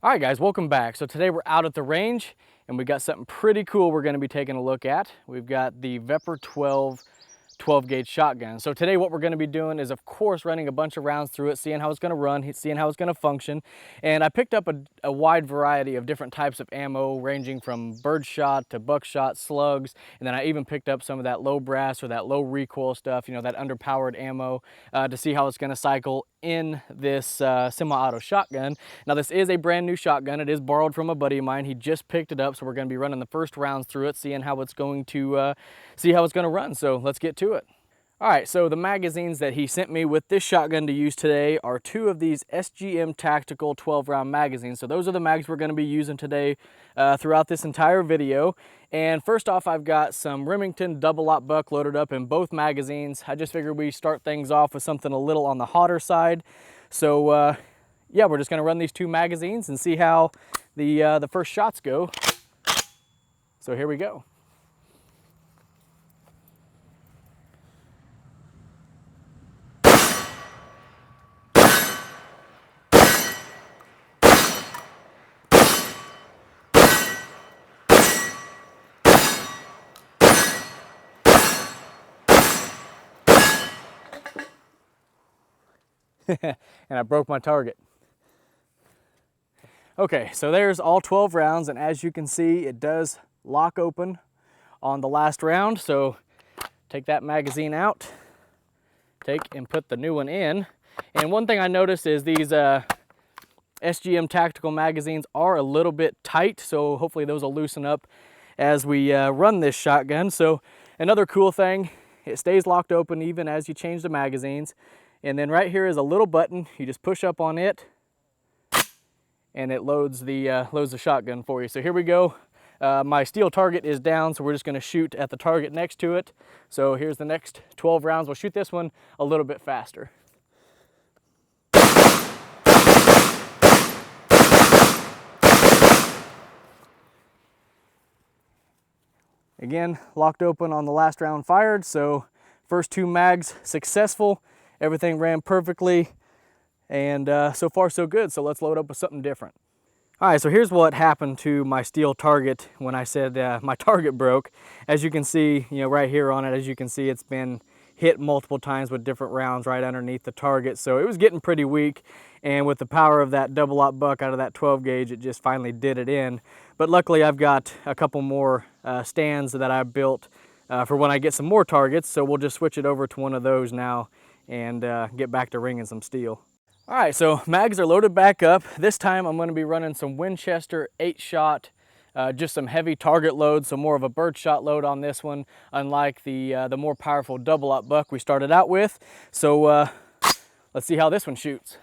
All right, guys, welcome back. So today we're out at the range and we got something pretty cool we're going to be taking a look at. We've got the Vepr 12 gauge shotgun. So today what we're going to be doing is, of course, running a bunch of rounds through it, seeing how it's going to run, seeing how it's going to function. And I picked up a wide variety of different types of ammo, ranging from birdshot to buckshot, slugs, and then I even picked up some of that low brass or that low recoil stuff, you know, that underpowered ammo, to see how it's going to cycle in this semi-auto shotgun. Now this is a brand new shotgun. It is borrowed from a buddy of mine. He just picked it up, so we're going to be running the first rounds through it, seeing how it's going to run. So let's get to it. All right, so the magazines that he sent me with this shotgun to use today are two of these SGM Tactical 12-round magazines. So those are the mags we're going to be using today throughout this entire video. And first off, I've got some Remington double-aught buck loaded up in both magazines. I just figured we start things off with something a little on the hotter side. So yeah, we're just going to run these two magazines and see how the first shots go. So here we go. And I broke my target. Okay, so there's all 12 rounds, and as you can see, it does lock open on the last round. So take that magazine out, take and put the new one in. And one thing I noticed is these SGM Tactical magazines are a little bit tight, so hopefully those will loosen up as we run this shotgun. So another cool thing, it stays locked open even as you change the magazines. And then right here is a little button. You just push up on it and it loads the shotgun for you. So here we go. My steel target is down, so we're just gonna shoot at the target next to it. So here's the next 12 rounds. We'll shoot this one a little bit faster. Again, locked open on the last round fired. So first two mags successful. Everything ran perfectly, and so far so good. So let's load up with something different. All right, so here's what happened to my steel target when I said my target broke. As you can see, you know, right here on it, as you can see, it's been hit multiple times with different rounds right underneath the target. So it was getting pretty weak, and with the power of that double-aught buck out of that 12 gauge, it just finally did it in. But luckily I've got a couple more stands that I built for when I get some more targets. So we'll just switch it over to one of those now and get back to ringing some steel. All right, so mags are loaded back up. This time I'm going to be running some Winchester 8-shot, just some heavy target load, so more of a birdshot load on this one, unlike the more powerful double-aught buck we started out with. So let's see how this one shoots.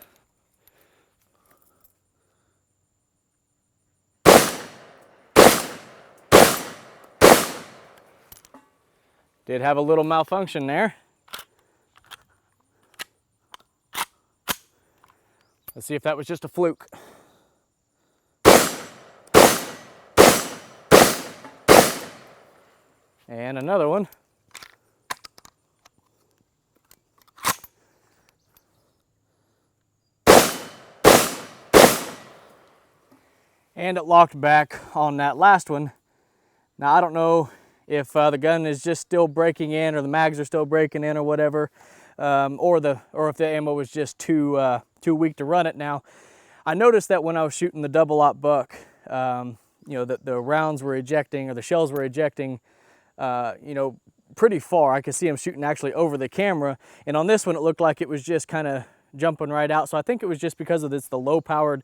Did have a little malfunction there. Let's see if that was just a fluke. And another one. And it locked back on that last one. Now I don't know if the gun is just still breaking in, or the mags are still breaking in, or whatever, or if the ammo was just too weak to run it. Now, I noticed that when I was shooting the double-aught buck, you know, the rounds were ejecting, or the shells were ejecting, you know, pretty far. I could see them shooting actually over the camera. And on this one, it looked like it was just kind of jumping right out. So I think it was just because of the low-powered,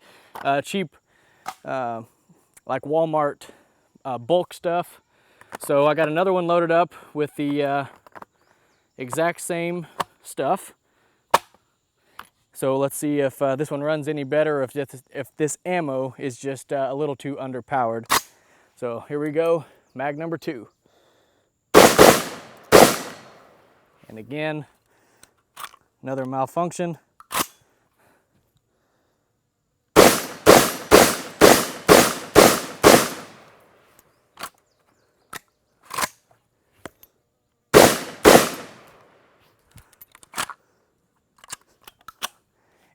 cheap, like Walmart bulk stuff. So I got another one loaded up with the exact same stuff. So let's see if this one runs any better, or if this ammo is just a little too underpowered. So here we go, mag number 2. And again, another malfunction.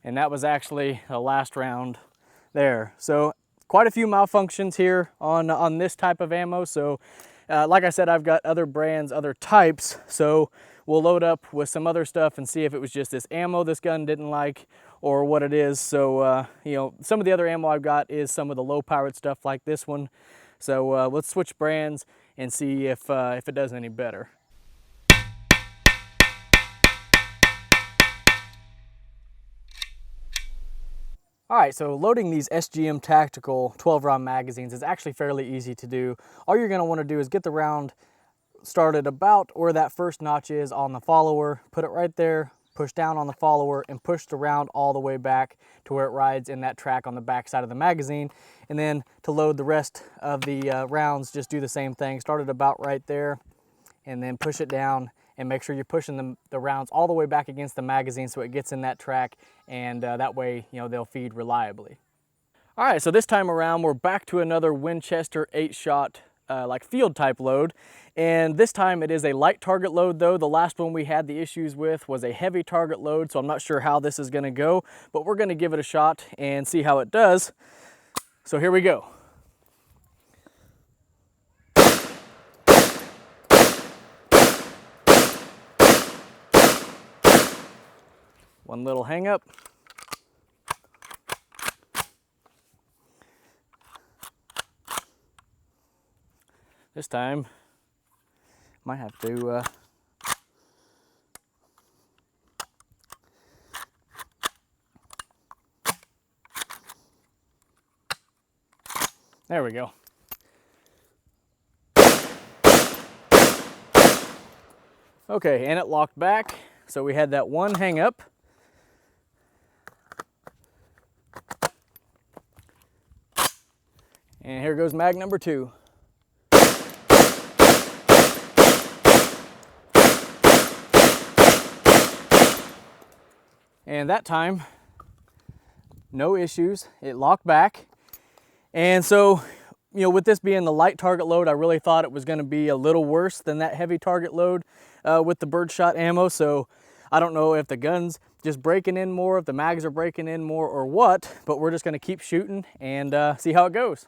And that was actually the last round there. So quite a few malfunctions here on this type of ammo. So like I said, I've got other brands, other types, so we'll load up with some other stuff and see if it was just this ammo this gun didn't like or what it is. So you know, some of the other ammo I've got is some of the low powered stuff like this one. So let's switch brands and see if it does any better. All right, so loading these SGM Tactical 12 round magazines is actually fairly easy to do. All you're gonna wanna do is get the round started about where that first notch is on the follower, put it right there, push down on the follower, and push the round all the way back to where it rides in that track on the back side of the magazine. And then to load the rest of the rounds, just do the same thing. Start it about right there, and then push it down, and make sure you're pushing the rounds all the way back against the magazine so it gets in that track, and that way, you know, they'll feed reliably. All right, so this time around, we're back to another Winchester 8-shot like field type load, and this time it is a light target load though. The last one we had the issues with was a heavy target load, so I'm not sure how this is gonna go, but we're gonna give it a shot and see how it does. So here we go. One little hang up. This time, might have to there we go. Okay, and it locked back. So we had that one hang up. And here goes mag number 2. And that time, no issues. It locked back. And so, you know, with this being the light target load, I really thought it was going to be a little worse than that heavy target load with the birdshot ammo. So I don't know if the gun's just breaking in more, if the mags are breaking in more or what, but we're just going to keep shooting and see how it goes.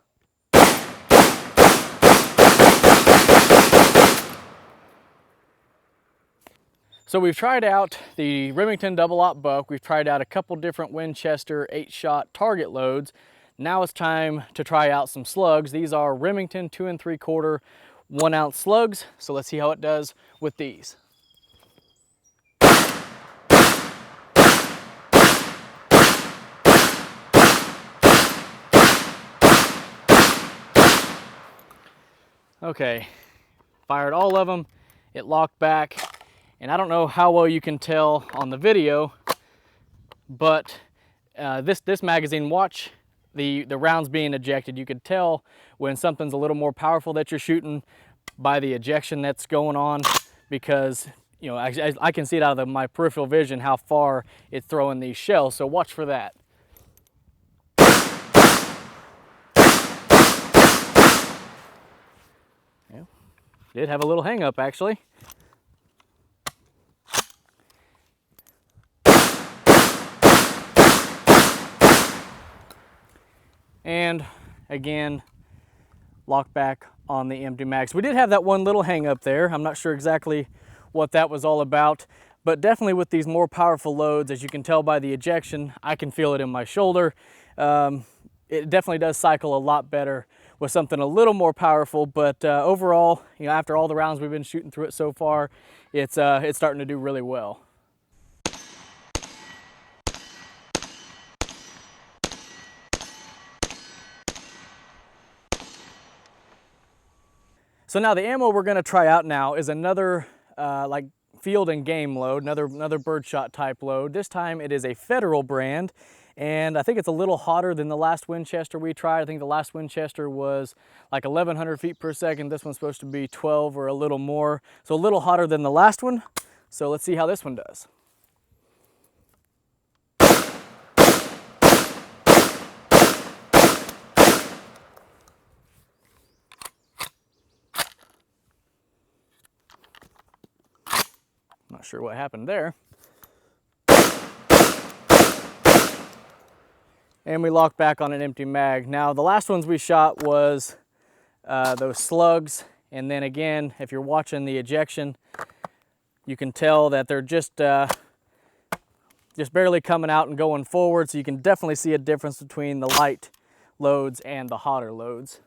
So we've tried out the Remington double-aught buck. We've tried out a couple different Winchester 8-shot target loads. Now it's time to try out some slugs. These are Remington 2 3/4 1-ounce slugs. So let's see how it does with these. Okay, fired all of them. It locked back. And I don't know how well you can tell on the video, but this magazine, watch the rounds being ejected. You could tell when something's a little more powerful that you're shooting by the ejection that's going on, because you know I can see it out of my peripheral vision how far it's throwing these shells. So watch for that. Yeah, did have a little hang up actually. And again, lock back on the empty mags. We did have that one little hang up there. I'm not sure exactly what that was all about, but definitely with these more powerful loads, as you can tell by the ejection, I can feel it in my shoulder. It definitely does cycle a lot better with something a little more powerful, but overall, you know, after all the rounds we've been shooting through it so far, it's starting to do really well. So now the ammo we're going to try out now is another like field and game load, another birdshot type load. This time it is a Federal brand, and I think it's a little hotter than the last Winchester we tried. I think the last Winchester was like 1,100 feet per second. This one's supposed to be 12 or a little more, so a little hotter than the last one. So let's see how this one does. Not sure what happened there. And we locked back on an empty mag. Now the last ones we shot was those slugs. And then again, if you're watching the ejection, you can tell that they're just barely coming out and going forward. So you can definitely see a difference between the light loads and the hotter loads.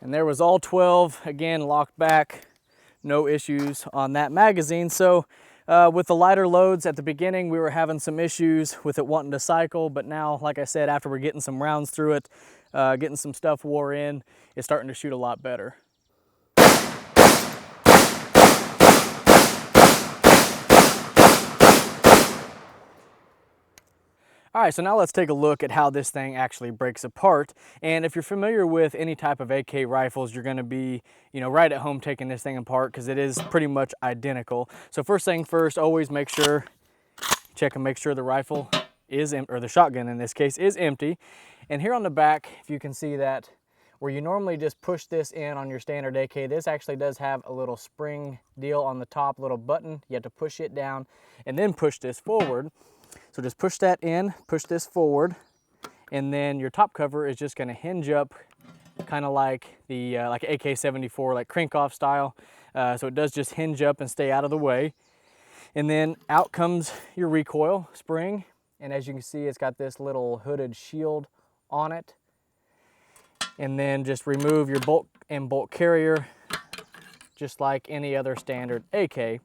And there was all 12, again, locked back, no issues on that magazine. So with the lighter loads at the beginning, we were having some issues with it wanting to cycle, but now, like I said, after we're getting some rounds through it, getting some stuff wore in, it's starting to shoot a lot better. All right, so now let's take a look at how this thing actually breaks apart. And if you're familiar with any type of AK rifles, you're gonna be, right at home taking this thing apart because it is pretty much identical. So first thing first, always check and make sure the rifle is, or the shotgun in this case, is empty. And here on the back, if you can see that, where you normally just push this in on your standard AK, this actually does have a little spring deal on the top, little button. You have to push it down and then push this forward. So just push that in, push this forward, and then your top cover is just gonna hinge up kind of like the like AK-74, like crank-off style. So it does just hinge up and stay out of the way. And then out comes your recoil spring. And as you can see, it's got this little hooded shield on it. And then just remove your bolt and bolt carrier, just like any other standard AK.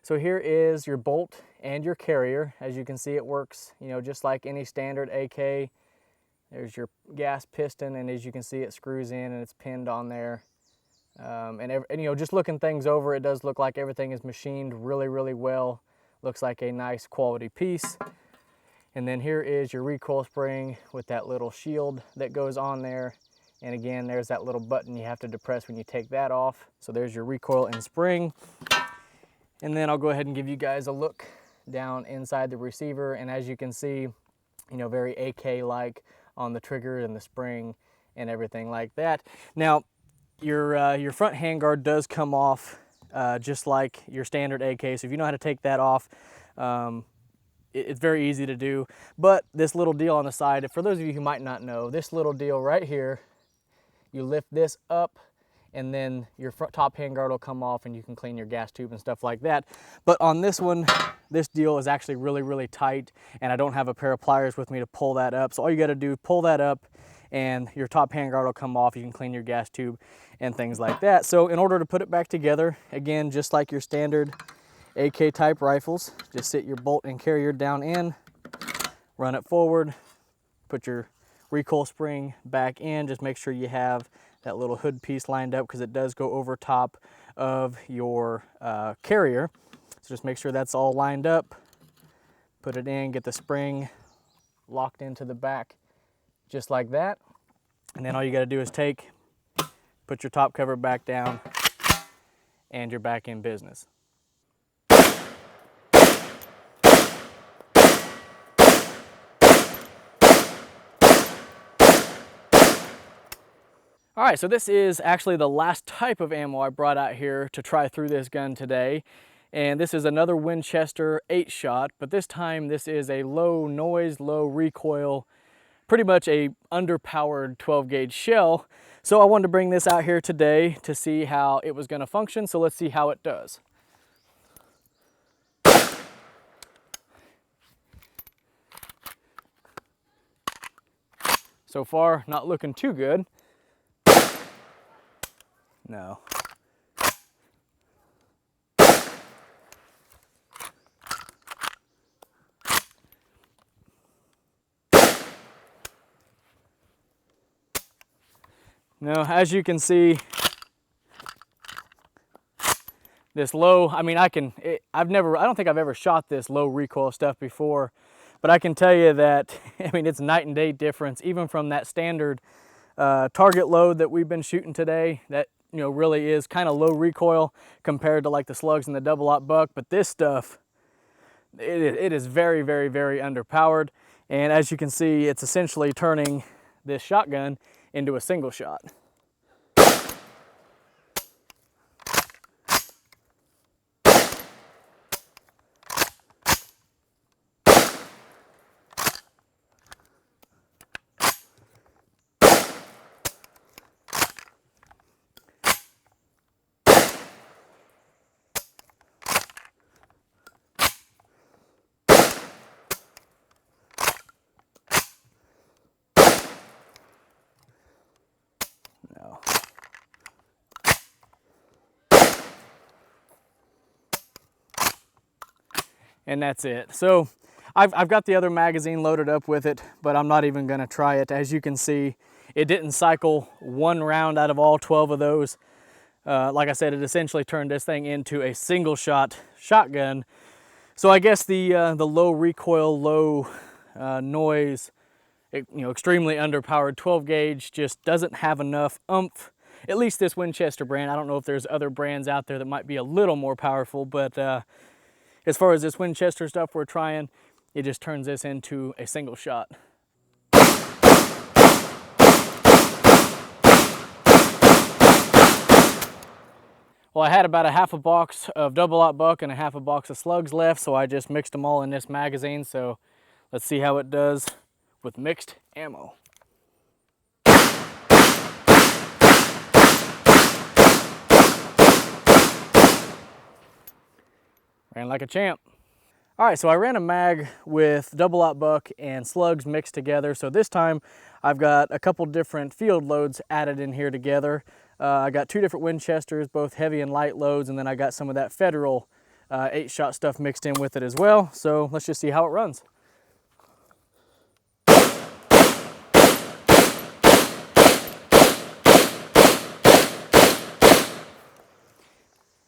So here is your bolt and your carrier. As you can see, it works, just like any standard AK. There's your gas piston, and as you can see, it screws in and it's pinned on there. And just looking things over, it does look like everything is machined really, really well. Looks like a nice quality piece. And then here is your recoil spring with that little shield that goes on there. And again, there's that little button you have to depress when you take that off. So there's your recoil and spring. And then I'll go ahead and give you guys a look down inside the receiver. And as you can see, very AK-like on the trigger and the spring and everything like that. Now, your front handguard does come off just like your standard AK. So if you know how to take that off, it's very easy to do. But this little deal on the side, for those of you who might not know, this little deal right here, you lift this up, and then your top handguard will come off and you can clean your gas tube and stuff like that. But on this one, this deal is actually really, really tight, and I don't have a pair of pliers with me to pull that up. So all you gotta do, pull that up, and your top handguard will come off. You can clean your gas tube and things like that. So in order to put it back together, again, just like your standard AK type rifles, just sit your bolt and carrier down in, run it forward, put your recoil spring back in, just make sure you have that little hood piece lined up because it does go over top of your carrier. So just make sure that's all lined up, put it in, get the spring locked into the back just like that. And then all you got to do is put your top cover back down, and you're back in business. All right, so this is actually the last type of ammo I brought out here to try through this gun today. And this is another Winchester 8-shot, but this time this is a low noise, low recoil, pretty much a underpowered 12-gauge shell. So I wanted to bring this out here today to see how it was gonna function. So let's see how it does. So far, not looking too good. No. Now, as you can see, this low, I don't think I've ever shot this low recoil stuff before, but I can tell you that, it's night and day difference, even from that standard target load that we've been shooting today, that really is kind of low recoil compared to like the slugs and the double-aught buck. But this stuff, it is very, very, very underpowered. And as you can see, it's essentially turning this shotgun into a single shot. and that's it. So I've got the other magazine loaded up with it, but I'm not even gonna try it. As you can see, it didn't cycle one round out of all 12 of those. Like I said, it essentially turned this thing into a single shot shotgun. So I guess the low recoil, low noise, extremely underpowered 12 gauge just doesn't have enough oomph. At least this Winchester brand. I don't know if there's other brands out there that might be a little more powerful, but as far as this Winchester stuff we're trying, it just turns this into a single shot. Well, I had about a half a box of double-aught buck and a half a box of slugs left, so I just mixed them all in this magazine. So let's see how it does with mixed ammo. Ran like a champ. All right, so I ran a mag with double-aught buck and slugs mixed together. So this time I've got a couple different field loads added in here together. I got two different Winchesters, both heavy and light loads, and then I got some of that Federal 8-shot stuff mixed in with it as well. So let's just see how it runs.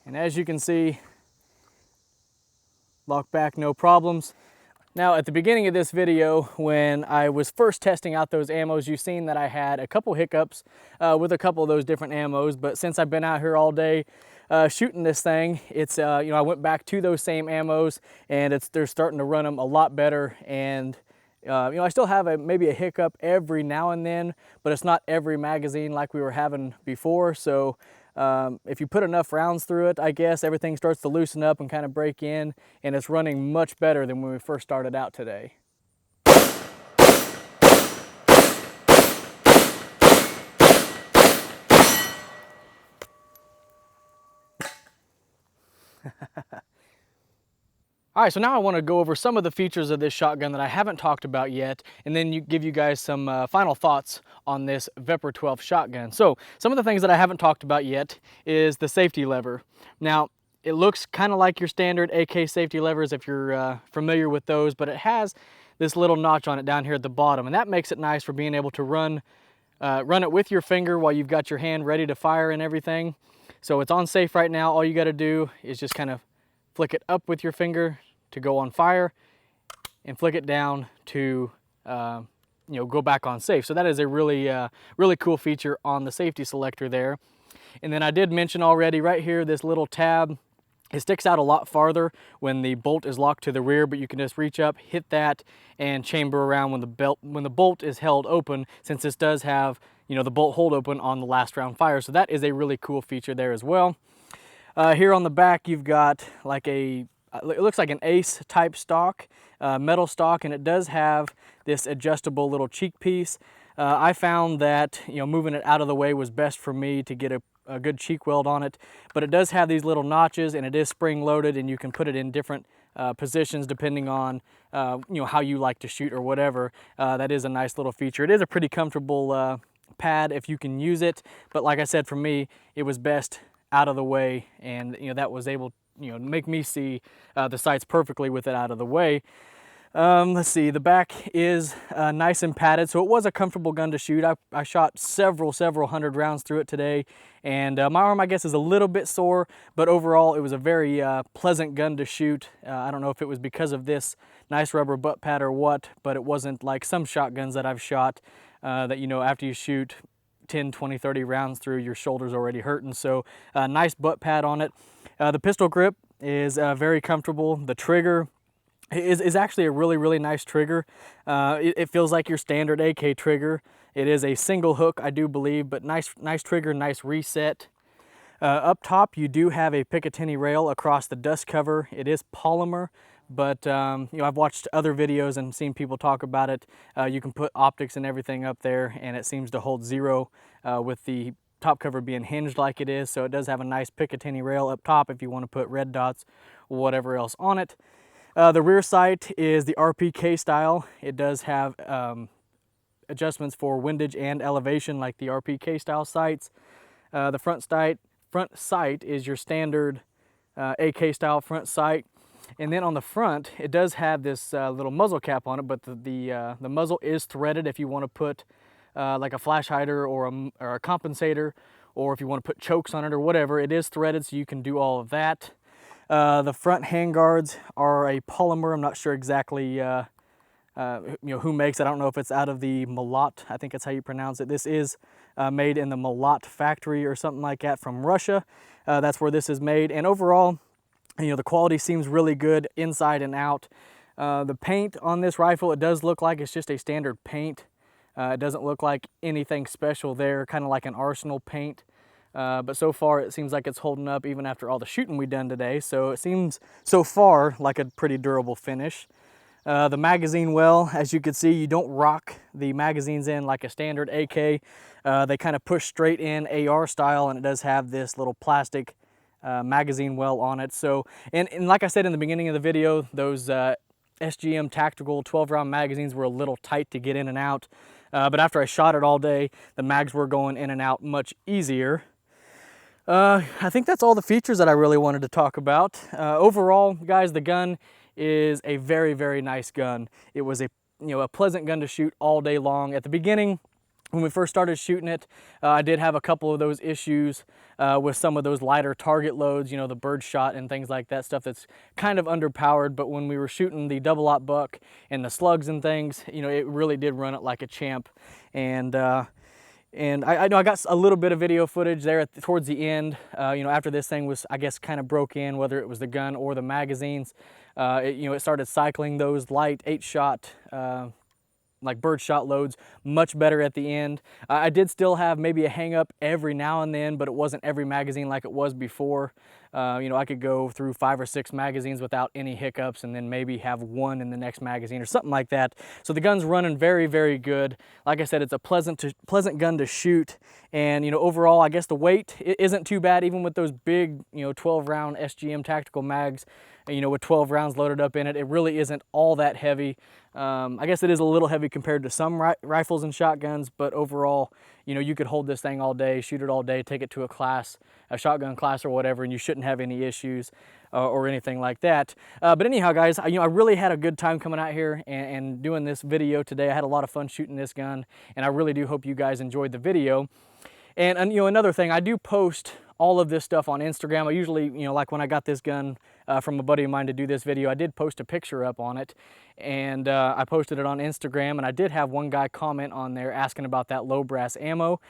And as you can see, lock back, no problems. Now at the beginning of this video, when I was first testing out those ammos, you've seen that I had a couple hiccups with a couple of those different ammos, but since I've been out here all day shooting this thing, it's I went back to those same ammos and they're starting to run them a lot better. And I still have maybe a hiccup every now and then, but it's not every magazine like we were having before. So if you put enough rounds through it, I guess everything starts to loosen up and kind of break in, and it's running much better than when we first started out today. All right, so now I want to go over some of the features of this shotgun that I haven't talked about yet, and then give you guys some final thoughts on this Vepr 12 shotgun. So some of the things that I haven't talked about yet is the safety lever. Now, it looks kind of like your standard AK safety levers if you're familiar with those, but it has this little notch on it down here at the bottom, and that makes it nice for being able to run it with your finger while you've got your hand ready to fire and everything. So it's on safe right now. All you got to do is just kind of flick it up with your finger to go on fire and flick it down to go back on safe. So that is a really cool feature on the safety selector there. And then I did mention already right here, this little tab, it sticks out a lot farther when the bolt is locked to the rear, but you can just reach up, hit that, and chamber around when the bolt is held open, since this does have the bolt hold open on the last round fire. So that is a really cool feature there as well. Here on the back, you've got like it looks like an Ace type stock, metal stock, and it does have this adjustable little cheek piece. I found that moving it out of the way was best for me to get a good cheek weld on it, but it does have these little notches, and it is spring loaded, and you can put it in different positions depending on how you like to shoot or whatever. That is a nice little feature. It is a pretty comfortable pad if you can use it, but like I said, for me it was best out of the way, and that was able make me see the sights perfectly with it out of the way. Let's see, the back is nice and padded, so it was a comfortable gun to shoot. I shot several hundred rounds through it today, and my arm, I guess, is a little bit sore, but overall it was a very pleasant gun to shoot. I don't know if it was because of this nice rubber butt pad or what, but it wasn't like some shotguns that I've shot that after you shoot 10, 20, 30 rounds through, your shoulder's already hurting. So nice butt pad on it. The pistol grip is very comfortable. The trigger is actually a really nice trigger. It feels like your standard AK trigger. It is a single hook, I do believe, but nice trigger, nice reset. Up top, you do have a Picatinny rail across the dust cover. It is polymer, but I've watched other videos and seen people talk about it. You can put optics and everything up there, and it seems to hold zero with the top cover being hinged like it is. So it does have a nice Picatinny rail up top if you want to put red dots or whatever else on it. The rear sight is the RPK style. It does have adjustments for windage and elevation like the RPK style sights. The front sight is your standard AK style front sight. And then on the front, it does have this little muzzle cap on it, but the muzzle is threaded if you want to put like a flash hider or a compensator, or if you want to put chokes on it or whatever. It is threaded, so you can do all of that. The front handguards are a polymer. I'm not sure exactly who makes it. I don't know if it's out of the Malat, I think that's how you pronounce it. This is made in the Malat factory or something like that from Russia. That's where this is made. And overall, the quality seems really good inside and out. The paint on this rifle, it does look like it's just a standard paint. It doesn't look like anything special there, kind of like an Arsenal paint. But so far it seems like it's holding up even after all the shooting we've done today. So it seems so far like a pretty durable finish. The magazine well, as you can see, you don't rock the magazines in like a standard AK. They kind of push straight in AR style, and it does have this little plastic magazine well on it. So, and like I said in the beginning of the video, those SGM tactical 12-round magazines were a little tight to get in and out. But after I shot it all day, the mags were going in and out much easier. I think that's all the features that I really wanted to talk about. Overall, guys, the gun is a very, very nice gun. It was a pleasant gun to shoot all day long. At the beginning, when we first started shooting it, I did have a couple of those issues with some of those lighter target loads, the birdshot and things like that, stuff that's kind of underpowered. But when we were shooting the double-aught buck and the slugs and things, it really did run it like a champ. And I know I got a little bit of video footage there towards the end, after this thing was, I guess, kind of broke in, whether it was the gun or the magazines. It started cycling those light 8-shot like birdshot loads much better at the end. I did still have maybe a hang up every now and then, but it wasn't every magazine like it was before. I could go through 5 or 6 magazines without any hiccups, and then maybe have one in the next magazine or something like that. So the gun's running very, very good. Like I said, it's a pleasant gun to shoot. And overall, I guess the weight isn't too bad, even with those big 12-round SGM tactical mags. With 12 rounds loaded up in it, it really isn't all that heavy. I guess it is a little heavy compared to some rifles and shotguns, but overall, you could hold this thing all day, shoot it all day, take it to a shotgun class or whatever, and you shouldn't have any issues or anything like that. But anyhow, guys, I really had a good time coming out here and doing this video today. I had a lot of fun shooting this gun, and I really do hope you guys enjoyed the video. And another thing, I do post all of this stuff on Instagram. I usually, like when I got this gun from a buddy of mine to do this video, I did post a picture up on it, and I posted it on Instagram, and I did have one guy comment on there asking about that low brass ammo.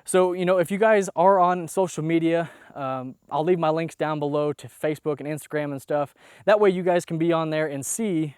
So, if you guys are on social media, I'll leave my links down below to Facebook and Instagram and stuff. That way you guys can be on there and see,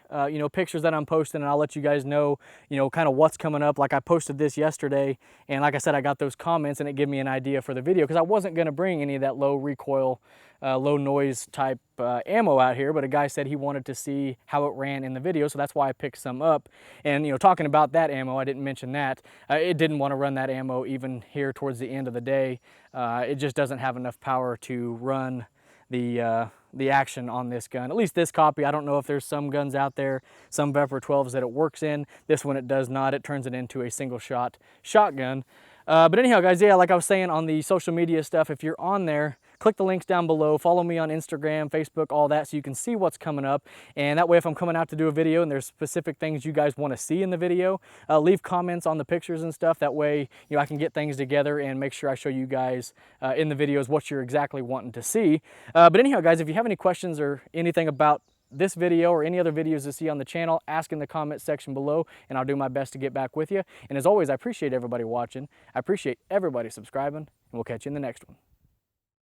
pictures that I'm posting, and I'll let you guys know, kind of what's coming up. Like I posted this yesterday, and like I said, I got those comments, and it gave me an idea for the video, because I wasn't going to bring any of that low recoil, low noise type ammo out here, but a guy said he wanted to see how it ran in the video, so that's why I picked some up. And talking about that ammo, I didn't mention that. It didn't want to run that ammo even here towards the end of the day. It just doesn't have enough power to run the action on this gun. At least this copy. I don't know if there's some guns out there, some Vepr 12s that it works in. This one it does not. It turns it into a single shot shotgun. But anyhow, guys, yeah, like I was saying on the social media stuff, if you're on there, click the links down below, follow me on Instagram, Facebook, all that, so you can see what's coming up. And that way, if I'm coming out to do a video and there's specific things you guys want to see in the video, leave comments on the pictures and stuff. That way, I can get things together and make sure I show you guys in the videos what you're exactly wanting to see. But anyhow, guys, if you have any questions or anything about this video or any other videos to see on the channel, ask in the comment section below, and I'll do my best to get back with you. And as always, I appreciate everybody watching. I appreciate everybody subscribing, and we'll catch you in the next one.